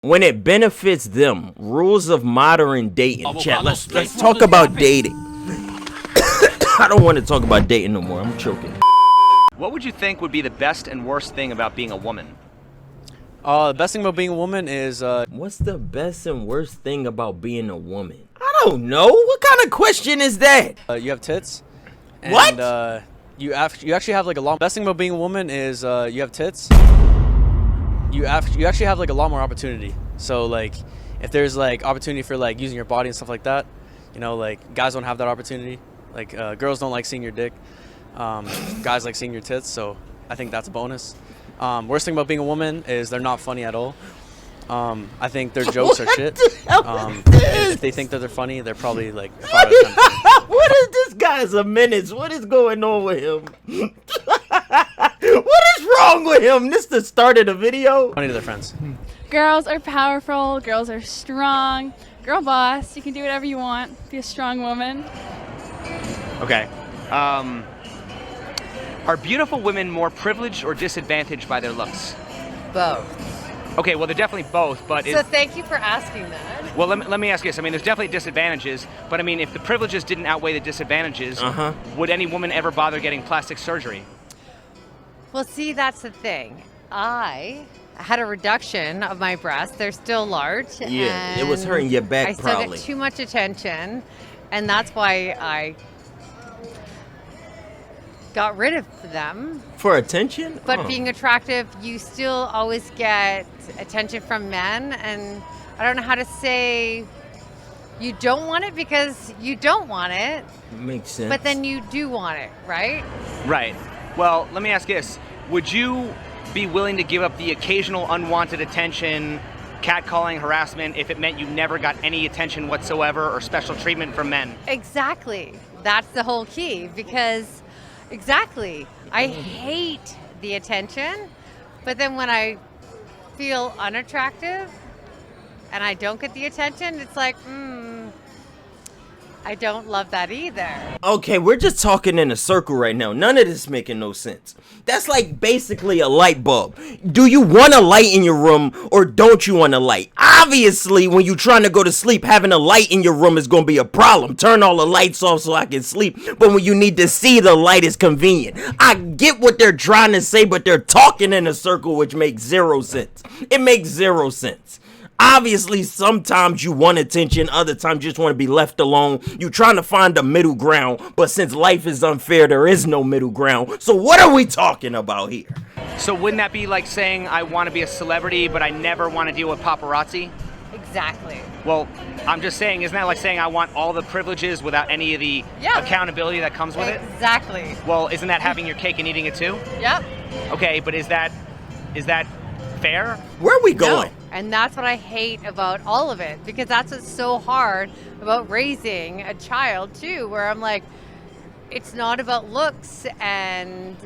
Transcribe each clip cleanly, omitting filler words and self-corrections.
when it benefits them. Rules of modern dating. Chat, let's talk about dating. I don't want to talk about dating no more. I'm choking. What would you think would be the best and worst thing about being a woman? The best thing about being a woman is What's the best and worst thing about being a woman? I don't know. What kind of question is that? you have tits. And, What? You actually have like a lot. Best thing about being a woman is you have tits. You actually have like a lot more opportunity. So like, if there's like opportunity for like using your body and stuff like that, you know, like guys don't have that opportunity. Like girls don't like seeing your dick. Guys like seeing your tits. So I think that's a bonus. Worst thing about being a woman is they're not funny at all. I think their jokes are shit. If they think that they're funny, they're probably like 5 out of 10 funny. What is this guy's a menace? What is going on with him? What is wrong with him? This the start of the video? Funny to their friends. Girls are powerful. Girls are strong. Girl boss. You can do whatever you want. Be a strong woman. Okay. Are beautiful women more privileged or disadvantaged by their looks? Both. Okay, well, they're definitely both, but So thank you for asking that. well, let me ask you this. I mean, there's definitely disadvantages, but I mean, if the privileges didn't outweigh the disadvantages, would any woman ever bother getting plastic surgery? Well, see, that's the thing. I had a reduction of my breasts. They're still large. Yeah, it was hurting your back I still probably. get too much attention, and that's why I got rid of them. For attention? But being attractive, you still always get attention from men, and I don't know how to say you don't want it because you don't want it, Makes sense. but then you do want it, right? Right. Well, let me ask you this. Would you be willing to give up the occasional unwanted attention, catcalling, harassment, if it meant you never got any attention whatsoever or special treatment from men? Exactly. That's the whole key, because exactly, I hate the attention, but then when I feel unattractive and I don't get the attention, it's like, I don't love that either. Okay, we're just talking in a circle right now. None of this making no sense. That's like basically a light bulb. Do you want a light in your room or don't you want a light? Obviously, when you're trying to go to sleep, having a light in your room is going to be a problem. Turn all the lights off so I can sleep. But when you need to see the light, is convenient. I get what they're trying to say, but they're talking in a circle, which makes zero sense. It makes zero sense. Obviously, sometimes you want attention, other times you just want to be left alone. You're trying to find a middle ground, but since life is unfair, there is no middle ground. So what are we talking about here? So wouldn't that be like saying I want to be a celebrity, but I never want to deal with paparazzi? Exactly. Well, I'm just saying, isn't that like saying I want all the privileges without any of the accountability that comes with it? Exactly. Well, isn't that having your cake and eating it too? Yep. Okay, but is that fair? Where are we going? No. And that's what I hate about all of it, because that's what's so hard about raising a child too, where I'm like, it's not about looks. And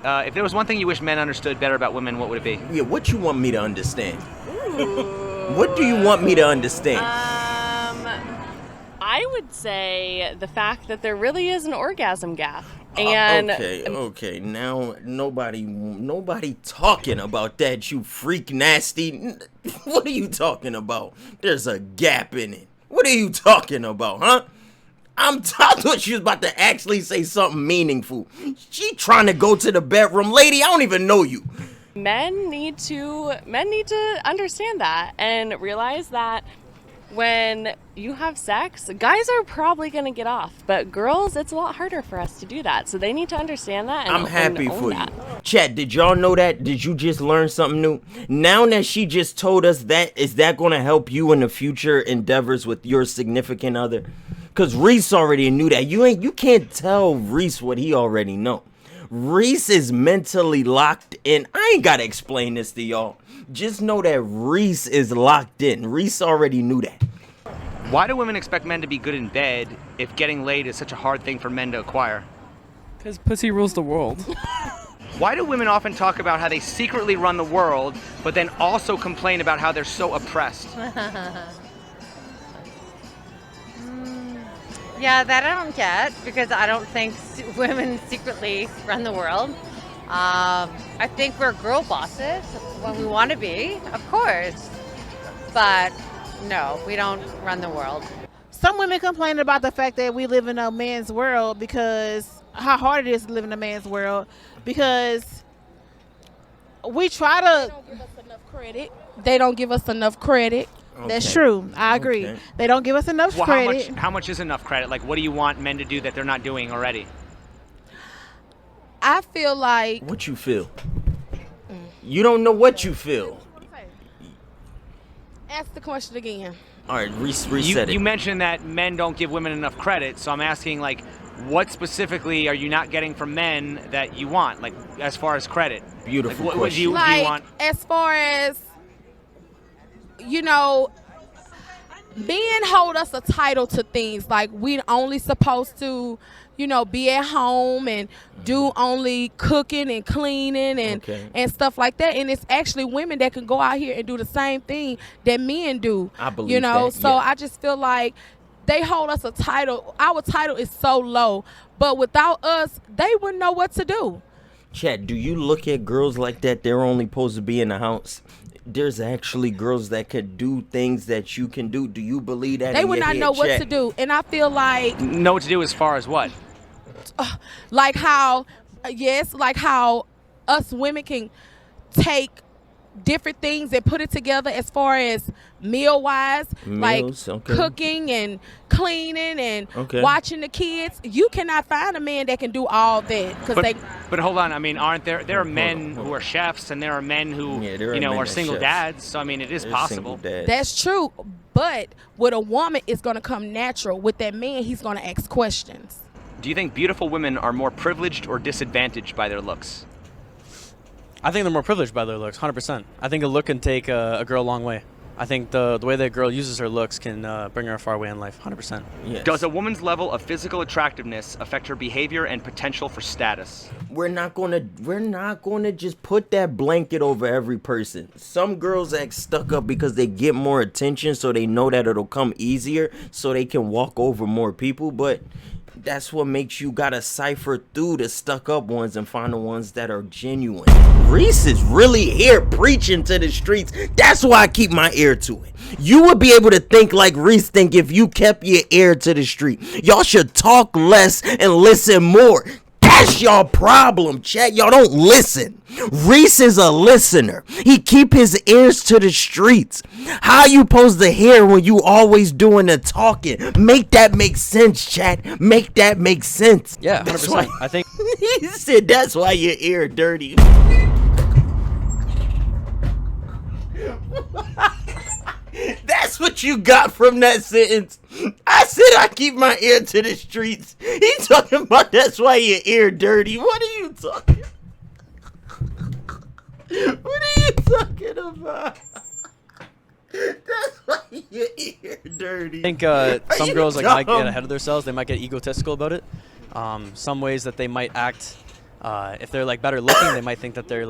if there was one thing you wish men understood better about women, what would it be? Yeah, what you want me to understand? What do you want me to understand? I would say the fact that there really is an orgasm gap. And okay. Now nobody talking about that. You freak nasty. What are you talking about? There's a gap in it. What are you talking about, huh? I thought she was about to actually say something meaningful. She trying to go to the bedroom, lady. I don't even know you. Men need to understand that and realize that when you have sex, guys are probably going to get off, but girls, it's a lot harder for us to do that. So they need to understand that. And I'm happy and own for that. you. Chat, did y'all know that? Did you just learn something new? Now that she just told us that, is that going to help you in the future endeavors with your significant other? Because Rease already knew that. You can't tell Rease what he already know. Rease is mentally locked in. I ain't got to explain this to y'all. Just know that Rease is locked in. Rease already knew that. Why do women expect men to be good in bed if getting laid is such a hard thing for men to acquire? Because pussy rules the world. Why do women often talk about how they secretly run the world, but then also complain about how they're so oppressed? yeah, that I don't get, because I don't think women secretly run the world. I think we're girl bosses when we want to be, of course. But no, we don't run the world. Some women complain about the fact that we live in a man's world, because how hard it is to live in a man's world, because we try to. They don't give us enough credit. They don't give us enough credit. Okay. That's true. I agree. Okay. They don't give us enough Well, credit. how much is enough credit? Like, what do you want men to do that they're not doing already? I feel like What you feel? You don't know what you feel. ask the question again. All right, reset it. You mentioned that men don't give women enough credit, so I'm asking, like, what specifically are you not getting from men that you want, like, as far as credit? Beautiful Like, what question. do you Like want? as far as men hold us a title to things, like we only supposed to be at home and do only cooking and cleaning and Okay. and stuff like that, and it's actually women that can go out here and do the same thing that men do. I believe that, So yeah. I just feel like they hold us a title. Our title is so low, but without us they wouldn't know what to do. Chat, do you look at girls like that? They're only supposed to be in the house. There's actually girls that could do things that you can do. Do you believe that? They in would your not head, know what Chat? to do, and I feel like Know what to do as far as what? like how us women can take different things and put it together as far as meal wise, like Meals, okay. cooking and cleaning and Okay. watching the kids. You cannot find a man that can do all that, because But hold on, I mean, aren't there are men hold who are chefs, and there are men who Yeah, there are men are that's single chefs. dads. So I mean, it is There's possible. single dads. that's true. But with a woman, it's gonna come natural. With that man, he's gonna ask questions. Do you think beautiful women are more privileged or disadvantaged by their looks? I think they're more privileged by their looks, 100%. I think a look can take a girl a long way. I think the way that a girl uses her looks can bring her a far way in life, 100%. Yes. Does a woman's level of physical attractiveness affect her behavior and potential for status? We're not gonna just put that blanket over every person. Some girls act stuck up because they get more attention, so they know that it'll come easier, so they can walk over more people. But that's what makes you gotta cipher through the stuck up ones and find the ones that are genuine. Rease is really here preaching to the streets. That's why I keep my ear to it. You would be able to think like Rease think if you kept your ear to the street. Y'all should talk less and listen more. That's y'all problem, chat. Y'all don't listen. Rease is a listener. He keep his ears to the streets. How you supposed to hear when you always doing the talking? Make that make sense, chat. Make that make sense. Yeah, That's 100%. why- I think He said that's why your ear dirty. That's what you got from that sentence. I said I keep my ear to the streets. He talking about that's why your ear dirty. What are you talking? What are you talking about? That's why your ear dirty. I think Are some you girls might dumb? get ahead of themselves. They might get egotistical about it. Some ways that they might act, if they're better looking, they might think that they're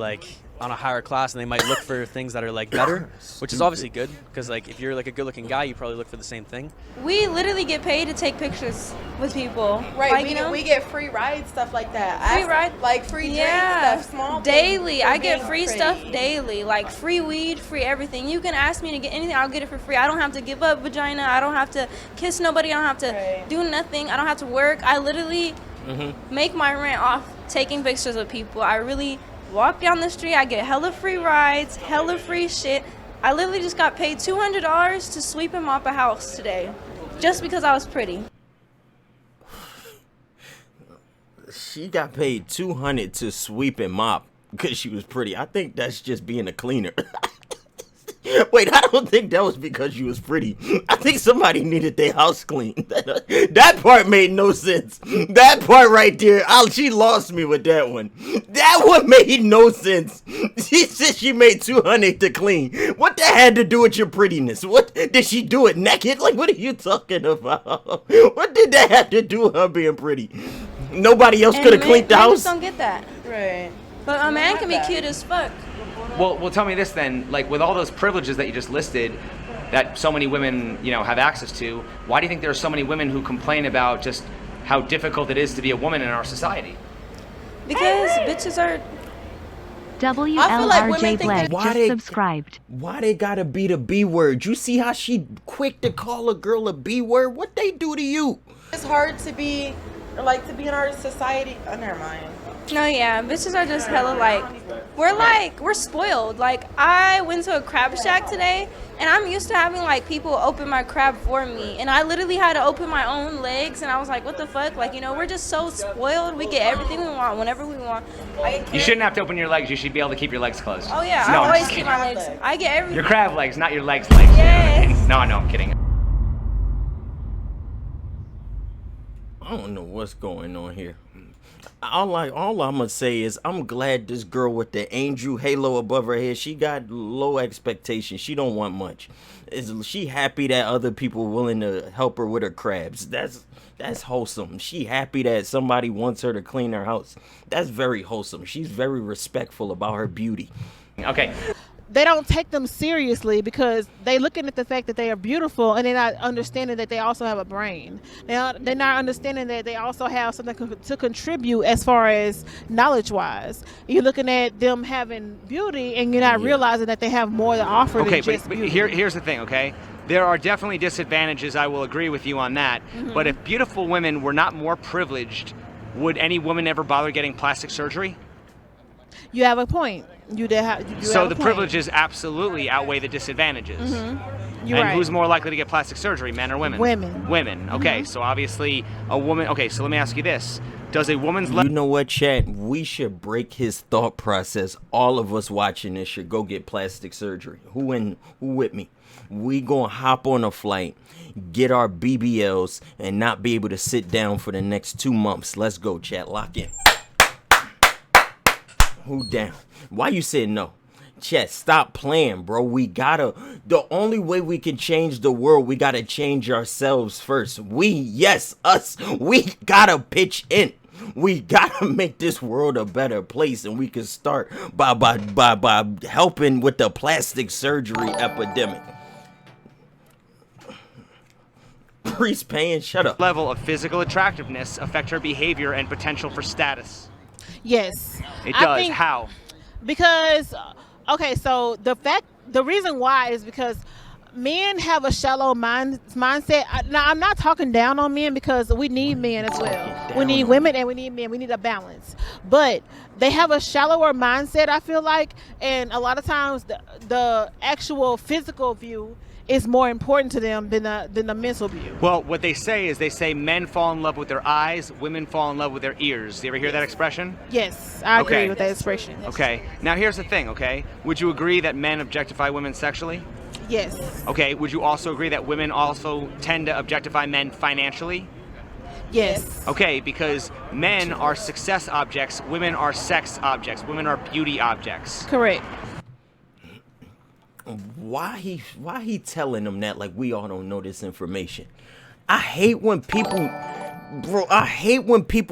on a higher class, and they might look for things that are better, which is obviously good, because if you're a good looking guy, you probably look for the same thing. We literally get paid to take pictures with people. Right, we get free rides, stuff like that. Free ride, like free drinks, yeah, stuff, small daily. things for I get being free pretty. stuff daily, like free weed, free everything. You can ask me to get anything, I'll get it for free. I don't have to give up vagina. I don't have to kiss nobody. I don't have to do nothing. I don't have to work. I literally make my rent off taking pictures with people. I really walk down the street. I get hella free rides, hella free shit. I literally just got paid $200 to sweep and mop a house today, just because I was pretty. She got paid $200 to sweep and mop because she was pretty. I think that's just being a cleaner. Wait, I don't think that was because she was pretty. I think somebody needed their house cleaned. That part made no sense. That part right there, she lost me with that one. That one made no sense. She said she made $200 to clean. What that had to do with your prettiness? What did she do it naked? Like, what are you talking about? What did that have to do with her being pretty? Nobody else could have cleaned the Men house? just don't get that. Right. But a man can be cute as fuck. Well, tell me this then. With all those privileges that you just listed, that so many women, have access to, why do you think there are so many women who complain about just how difficult it is to be a woman in our society? Because bitches are WLRJ Black Why just they- subscribed. Why they gotta be the B word? You see how she quick to call a girl a B word? What they do to you? It's hard to be, like, to be in our society. Oh, never mind. No, yeah, bitches are just hella we're spoiled. Like, I went to a crab shack today, and I'm used to having like people open my crab for me, and I literally had to open my own legs, and I was like, what the fuck? Like, you know, we're just so spoiled. We get everything we want whenever we want. You shouldn't have to open your legs. You should be able to keep your legs closed. Oh yeah, No, I I'm always just keep kidding. my legs. I get everything. Your crab legs, not your legs. Yes. No, I'm kidding. I don't know what's going on here. All I'm gonna say is I'm glad this girl with the angel halo above her head, she got low expectations. She don't want much. Is she happy that other people are willing to help her with her crabs? That's wholesome. She happy that somebody wants her to clean her house. That's very wholesome. She's very respectful about her beauty. Okay. They don't take them seriously because they looking at the fact that they are beautiful, and they're not understanding that they also have a brain. They're not understanding that they also have something to contribute as far as knowledge-wise. You're looking at them having beauty, and you're not realizing that they have more to offer Okay, than just but beauty. here's the thing, okay? There are definitely disadvantages. I will agree with you on that. Mhm. But if beautiful women were not more privileged, would any woman ever bother getting plastic surgery? You have a point. You have So a the point. privileges absolutely outweigh the disadvantages. You're and right. who's more likely to get plastic surgery, men or women? Women. Women. Okay, Mhm. so obviously a woman. Okay, so let me ask you this: does a woman's You know what, chat? We should break his thought process. All of us watching this should go get plastic surgery. Who with me? We gonna hop on a flight, get our BBLs, and not be able to sit down for the next 2 months. Let's go, chat. Lock in. Who down? Why you said no? Chat, stop playing, bro. The only way we can change the world, we gotta change ourselves first. We gotta pitch in. We gotta make this world a better place, and we can start by helping with the plastic surgery epidemic. Rease paying, shut up. level of physical attractiveness affect her behavior and potential for status? Yes. It I does. think- How? Because, okay, so the reason why is because men have a shallow mindset. Now, I'm not talking down on men because we need men as well. We need women and we need men. We need a balance. But they have a shallower mindset, I feel like, and a lot of times the actual physical view is more important to them than the mental view. Well, what they say is men fall in love with their eyes, women fall in love with their ears. Do you ever hear that expression? Yes, I agree Okay. with that expression. Okay. Now here's the thing, okay? Would you agree that men objectify women sexually? Yes. Okay. Would you also agree that women also tend to objectify men financially? Yes. Okay, because men are success objects, women are sex objects, women are beauty objects. Correct. Why he telling them that like we all don't know this information? I hate when people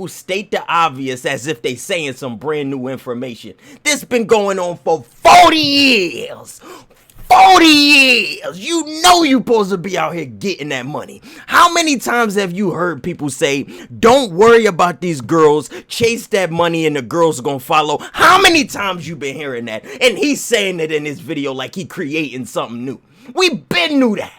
state the obvious as if they saying some brand new information. This been going on for 40 years. 40 years. You know you supposed to be out here getting that money. How many times have you heard people say, don't worry about these girls, chase that money and the girls are gonna follow? How many times you been hearing that? And he's saying it in his video like he creating something new. We been knew that.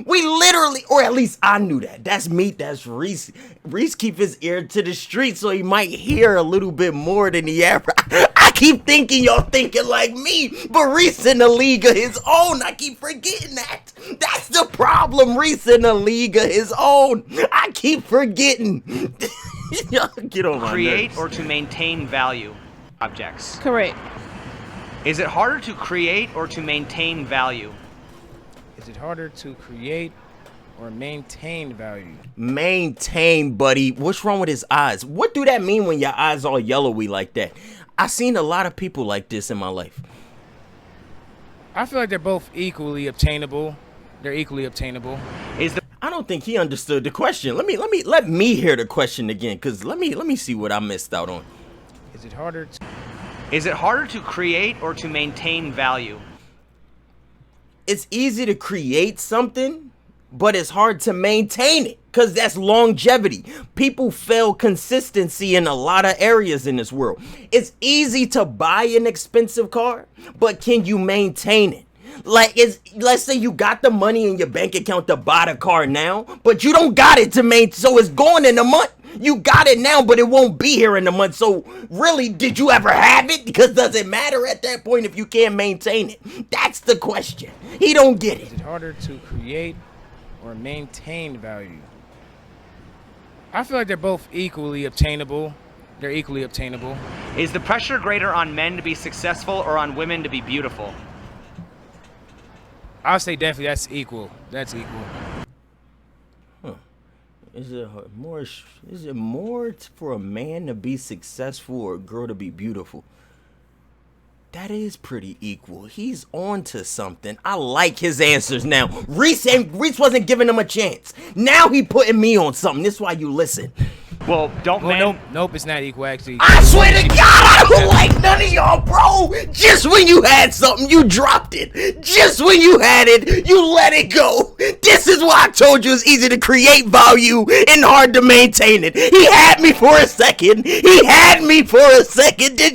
We literally, or at least I knew that. That's me, that's Rease. Rease keep his ear to the street so he might hear a little bit more than he ever. I keep thinking y'all thinking like me, but Rease in a league of his own. I keep forgetting that. That's the problem, Rease in a league of his own. I keep forgetting. Y'all get on my Create nerves. or to maintain value objects. Correct. Is it harder to create or to maintain value? Is it harder to create or maintain value? Maintain, buddy. What's wrong with his eyes? What do that mean when your eyes all yellowy like that? I seen a lot of people like this in my life. I feel like they're both equally obtainable. They're equally obtainable. I don't think he understood the question. Let me hear the question again, cause let me see what I missed out on. Is it harder to create or to maintain value? It's easy to create something, but it's hard to maintain it. because that's longevity. People fail consistency in a lot of areas in this world. It's easy to buy an expensive car, but can you maintain it? Like, let's say you got the money in your bank account to buy the car now, but you don't got it to maintain, so it's going in a month. You got it now, but it won't be here in a month. So really, did you ever have it? Because does it matter at that point if you can't maintain it? That's the question. He don't get it. Is it harder to create or maintain value? I feel like they're both equally obtainable. They're equally obtainable. Is the pressure greater on men to be successful or on women to be beautiful? I'll say definitely that's equal. That's equal. Huh. Is it more for a man to be successful or a girl to be beautiful? That is pretty equal. He's on to something. I like his answers now. Rease wasn't giving him a chance. Now he putting me on something. This is why you listen. Well, Nope, it's not equal, actually. I swear to God, I don't like none of y'all, bro. Just when you had something, you dropped it. Just when you had it, you let it go. This is why I told you it's easy to create value and hard to maintain it. He had me for a second. Did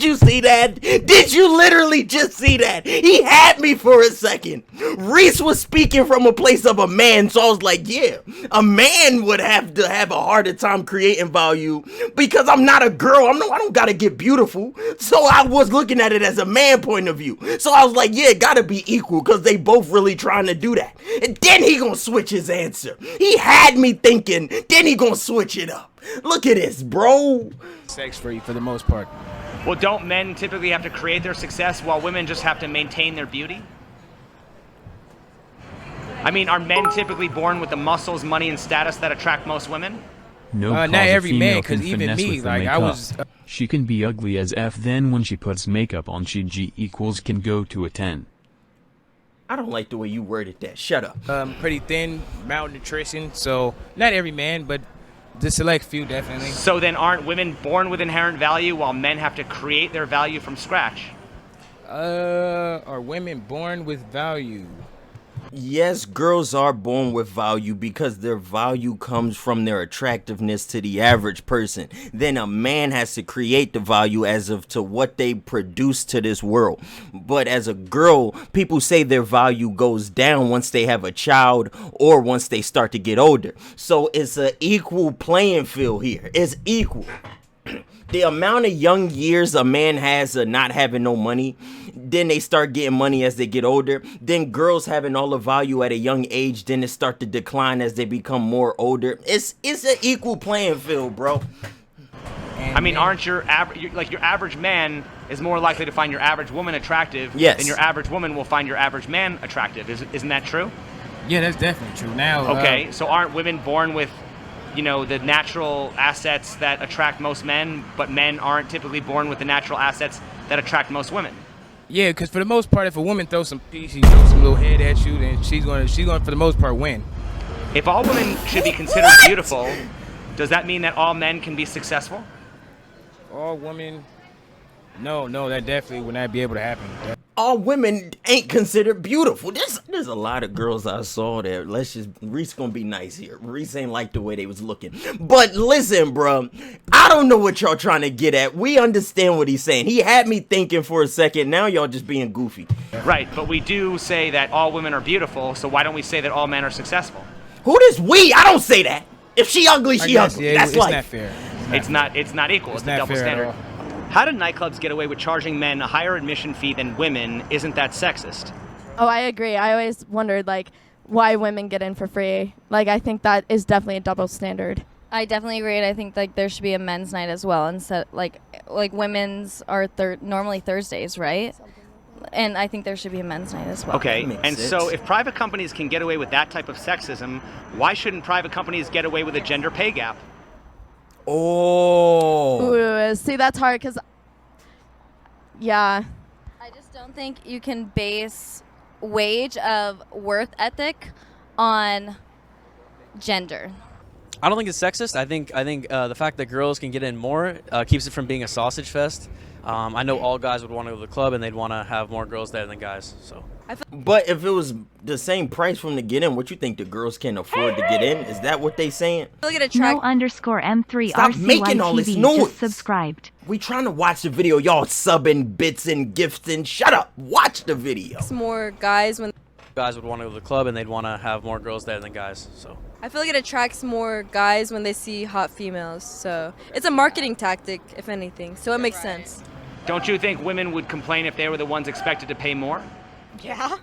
you see that? Did you literally just see that? He had me for a second. Rease was speaking from a place of a man, so I was like, yeah, a man would have to have a harder time creating value because I'm not a girl. I don't gotta get beautiful. So I was looking at it as a man point of view. So I was like, yeah, it gotta be equal because they both really trying to do that. And then he gonna switch his answer. He had me thinking, then he gonna switch it up. Look at this, bro. Sex free for the most part. Well, don't men typically have to create their success while women just have to maintain their beauty? I mean, are men typically born with the muscles, money, and status that attract most women? No, not every man, because even me, like I was. She can be ugly as F, then when she puts makeup on, she G equals can go to a 10. I don't like the way you worded that. Shut up. Pretty thin, malnutrition. So not every man, but the select few definitely. So then, aren't women born with inherent value while men have to create their value from scratch? Are women born with value? Yes, girls are born with value because their value comes from their attractiveness to the average person. Then a man has to create the value as of to what they produce to this world. But as a girl, people say their value goes down once they have a child or once they start to get older. So it's an equal playing field here. It's equal. The amount of young years a man has of not having no money, then they start getting money as they get older. Then girls having all the value at a young age, then it start to decline as they become more older. It's an equal playing field, bro. I mean, aren't your average man is more likely to find your average woman attractive than your average woman will find your average man attractive? Isn't that true? Yeah, that's definitely true. Now, okay, so aren't women born with, the natural assets that attract most men, but men aren't typically born with the natural assets that attract most women? Yeah, because for the most part, if a woman throws some little head at you, then she's going for the most part win. If all women should be considered beautiful, does that mean that all men can be successful? All women? No, that definitely would not be able to happen. All women ain't considered beautiful. There's a lot of girls I saw there. Reese gonna be nice here. Reese ain't like the way they was looking. But listen, bro, I don't know what y'all trying to get at. We understand what he's saying. He had me thinking for a second. Now y'all just being goofy. Right, but we do say that all women are beautiful, so why don't we say that all men are successful? Who does we? I don't say that. If she ugly, she ugly. Yeah, that's it's life. not fair. It's not equal. It's a double standard. How do nightclubs get away with charging men a higher admission fee than women? Isn't that sexist? Oh, I agree. I always wondered, why women get in for free. I think that is definitely a double standard. I definitely agree, and I think there should be a men's night as well. Instead, women's are normally Thursdays, right? And I think there should be a men's night as well. Okay, and so if private companies can get away with that type of sexism, why shouldn't private companies get away with a gender pay gap? Oh. Ooh, see, that's hard because, yeah. I just don't think you can base wage of worth ethic on gender. I don't think it's sexist. I think the fact that girls can get in more keeps it from being a sausage fest. I know all guys would want to go to the club and they'd want to have more girls there than guys. So. But if it was the same price from the get in, what you think the girls can afford to get in? Is that what they saying? Look at a track. No_M3RCYTV Stop making all this noise. just subscribed. We trying to watch the video. Y'all subbing bits and gifts and shut up. Watch the video. More guys when Guys would want to go to the club and they'd want to have more girls there than guys. So. I feel like it attracts more guys when they see hot females. So it's a marketing tactic, if anything. So it makes sense. Don't you think women would complain if they were the ones expected to pay more? Yeah.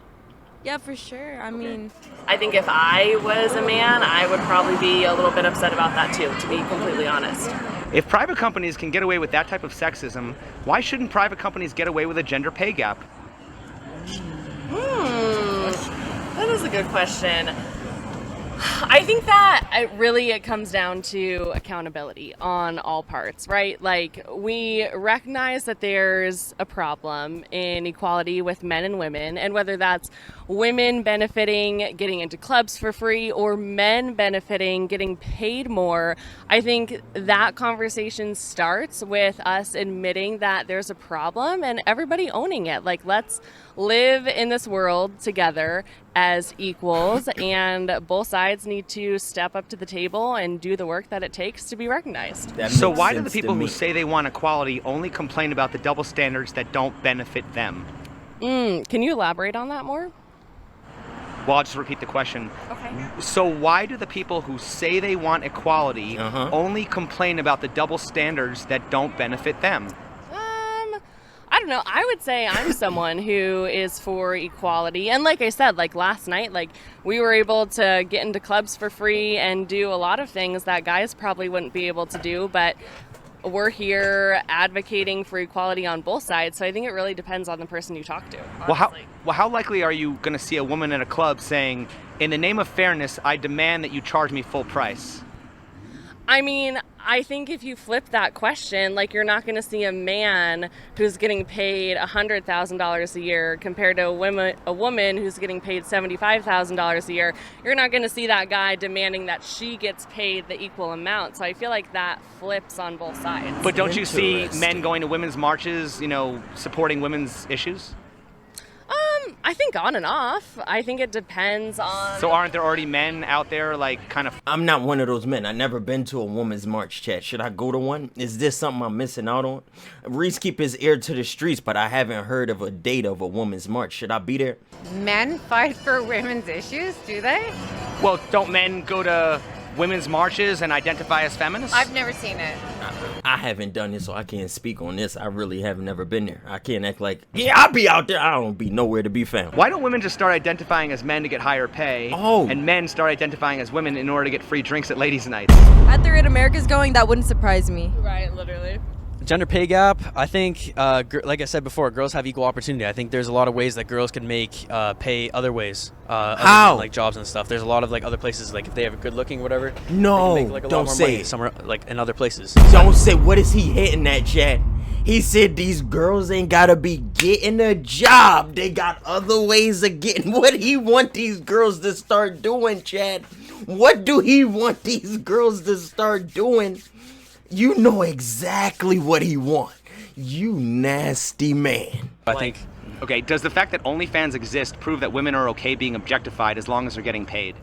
Yeah, for sure. I mean, I think if I was a man, I would probably be a little bit upset about that too, to be completely honest. If private companies can get away with that type of sexism, why shouldn't private companies get away with a gender pay gap? That is a good question. I think that it comes down to accountability on all parts, right? Like, we recognize that there's a problem in equality with men and women, and whether that's women benefiting getting into clubs for free or men benefiting getting paid more, I think that conversation starts with us admitting that there's a problem and everybody owning it. Like, let's live in this world together as equals, and both sides need to step up to the table and do the work that it takes to be recognized. So why do the people who say they want equality only complain about the double standards that don't benefit them? Can you elaborate on that more? Well, I'll just repeat the question. Okay. So why do the people who say they want equality only complain about the double standards that don't benefit them? I don't know. I would say I'm someone who is for equality. And like I said, like last night, like we were able to get into clubs for free and do a lot of things that guys probably wouldn't be able to do. But we're here advocating for equality on both sides. So I think it really depends on the person you talk to. Well, how likely are you going to see a woman in a club saying, in the name of fairness, I demand that you charge me full price? I mean, I think if you flip that question, like you're not going to see a man who's getting paid $100,000 a year compared to a woman who's getting paid $75,000 a year. You're not going to see that guy demanding that she gets paid the equal amount. So I feel like that flips on both sides. But don't you see men going to women's marches, supporting women's issues? I think on and off. I think it depends on... So aren't there already men out there, like, kind of... I'm not one of those men. I never been to a woman's march, chat. Should I go to one? Is this something I'm missing out on? Rease keep his ear to the streets, but I haven't heard of a date of a woman's march. Should I be there? Men fight for women's issues, do they? Well, don't men go to women's marches and identify as feminists? I've never seen it. I haven't done this, so I can't speak on this. I really have never been there. I can't act like, yeah, I'll be out there. I don't be nowhere to be found. Why don't women just start identifying as men to get higher pay, and men start identifying as women in order to get free drinks at ladies' nights? At the rate America's going, that wouldn't surprise me. Right, literally. Gender pay gap, I think, like I said before, girls have equal opportunity. I think there's a lot of ways that girls can make pay other ways. How? Like jobs and stuff. There's a lot of like other places, like if they have a good looking whatever. No, they can make, like, a don't lot more say money it. somewhere like in other places. Don't say, what is he hitting at, chat? He said these girls ain't gotta be getting a job. They got other ways of getting. What he want these girls to start doing, chat? What do he want these girls to start doing? You know exactly what he want. You nasty man. I think. Okay, does the fact that OnlyFans exist prove that women are okay being objectified as long as they're getting paid?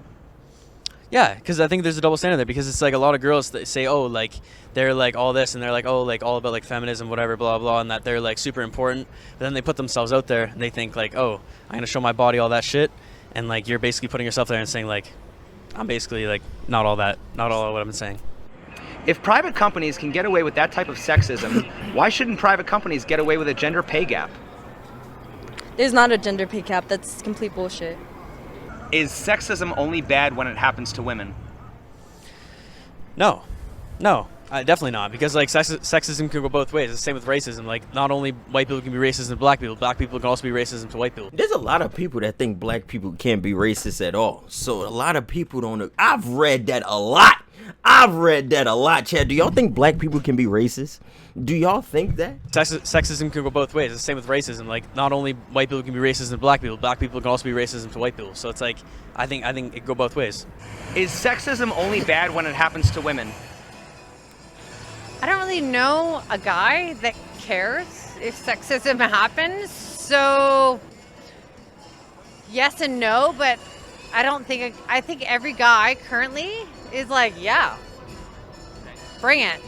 Yeah, because I think there's a double standard there, because it's like a lot of girls that say, oh, like they're like all this and they're like, oh, like all about like feminism, whatever, blah, blah, and that they're like super important. But then they put themselves out there and they think like, oh, I'm going to show my body, all that shit. And like you're basically putting yourself there and saying like, I'm basically like not all that, not all of what I'm saying. If private companies can get away with that type of sexism, why shouldn't private companies get away with a gender pay gap? There's not a gender pay gap. That's complete bullshit. Is sexism only bad when it happens to women? No, definitely not, because like sexism can go both ways. It's the same with racism. Like not only white people can be racist to black people can also be racist to white people. There's a lot of people that think black people can't be racist at all. So a lot of people don't know. I've read that a lot. I've read that a lot, Chad. Do y'all think black people can be racist? Do y'all think that? Sexism can go both ways. It's the same with racism. Like, not only white people can be racist to black people can also be racist to white people. So it's like, I think it can go both ways. Is sexism only bad when it happens to women? I don't really know a guy that cares if sexism happens. So yes and no, but I think every guy currently is like, yeah, bring it.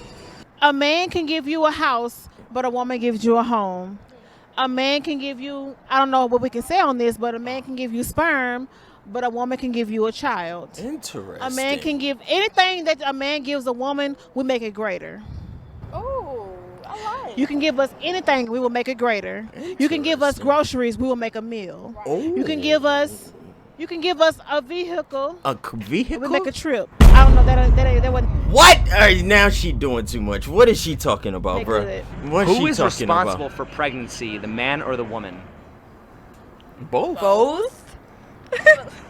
A man can give you a house, but a woman gives you a home. A man can give you, I don't know what we can say on this, but a man can give you sperm, but a woman can give you a child. Interesting. A man can give anything that a man gives a woman, we make it greater. Oh, I like. You can give us anything, we will make it greater. You can give us groceries, we will make a meal. Oh. You can give us a vehicle. A vehicle? We make a trip. I don't know that wasn't. What? All right, now she doing too much. What is she talking about, bro? What Who she is talking responsible about? for pregnancy, the man or the woman? Both. Both?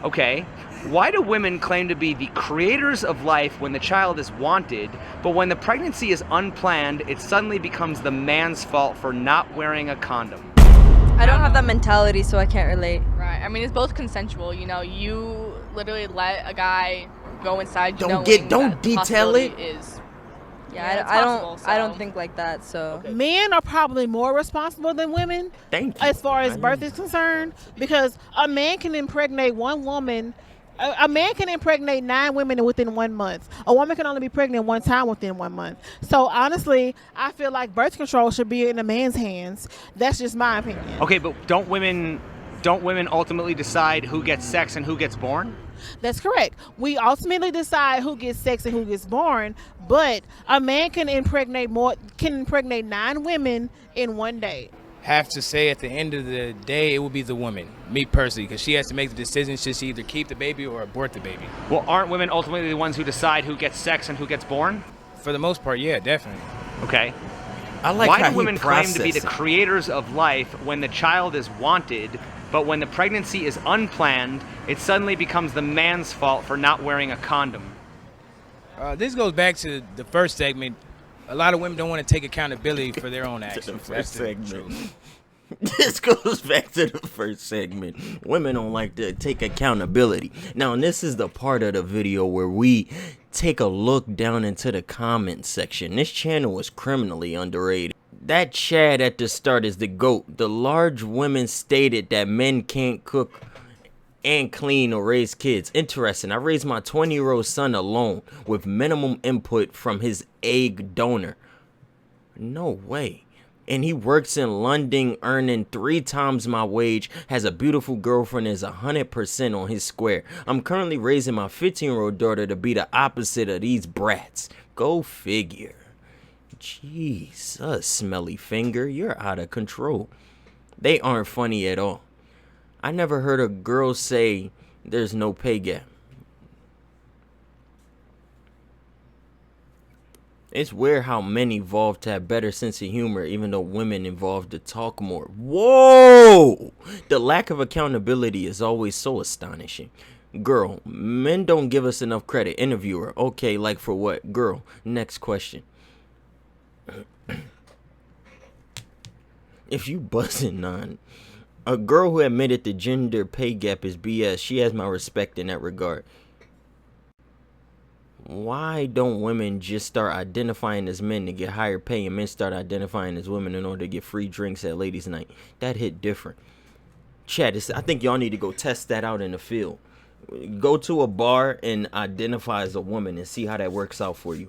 Okay. Why do women claim to be the creators of life when the child is wanted, but when the pregnancy is unplanned, it suddenly becomes the man's fault for not wearing a condom? I don't have that mentality, so I can't relate. Right. I mean, it's both consensual. You know, you literally let a guy go inside. Don't detail it. Yeah, it's I possible, don't so. think like that. So Men are probably more responsible than women. Thank you. As far as birth is concerned, because a man can impregnate one woman. A man can impregnate 9 women within 1 month. A woman can only be pregnant one time within 1 month. So honestly, I feel like birth control should be in a man's hands. That's just my opinion. Okay, but don't women ultimately decide who gets sex and who gets born? That's correct. We ultimately decide who gets sex and who gets born, but a man can impregnate 9 women in 1 day. Have to say at the end of the day, it will be the woman, me personally, because she has to make the decision. Should she either keep the baby or abort the baby? Well, aren't women ultimately the ones who decide who gets sex and who gets born? For the most part, yeah, definitely. Okay. I like Why how do women he claim to be the processed it. creators of life when the child is wanted, but when the pregnancy is unplanned, it suddenly becomes the man's fault for not wearing a condom? This goes back to the first segment. A lot of women don't want to take accountability for their own actions. That's the truth. This goes back to the first segment. Women don't like to take accountability. Now, and this is the part of the video where we take a look down into the comment section. This channel is criminally underrated. That Chad at the start is the GOAT. The large women stated that men can't cook and clean or raise kids. Interesting. I raised my 20-year-old son alone with minimum input from his egg donor. No way. And he works in London, earning 3 times my wage, has a beautiful girlfriend, is 100% on his square. I'm currently raising my 15-year-old daughter to be the opposite of these brats. Go figure. Jesus, smelly finger, you're out of control. They aren't funny at all. I never heard a girl say there's no pay gap. It's weird how men evolved to have better sense of humor, even though women evolved to talk more. Whoa! The lack of accountability is always so astonishing. Girl, men don't give us enough credit. Interviewer, okay, like for what? Girl, next question. If you buzzing on a girl who admitted the gender pay gap is BS, she has my respect in that regard. Why don't women just start identifying as men to get higher pay and men start identifying as women in order to get free drinks at ladies' night? That hit different. Chat, I think y'all need to go test that out in the field. Go to a bar and identify as a woman and see how that works out for you.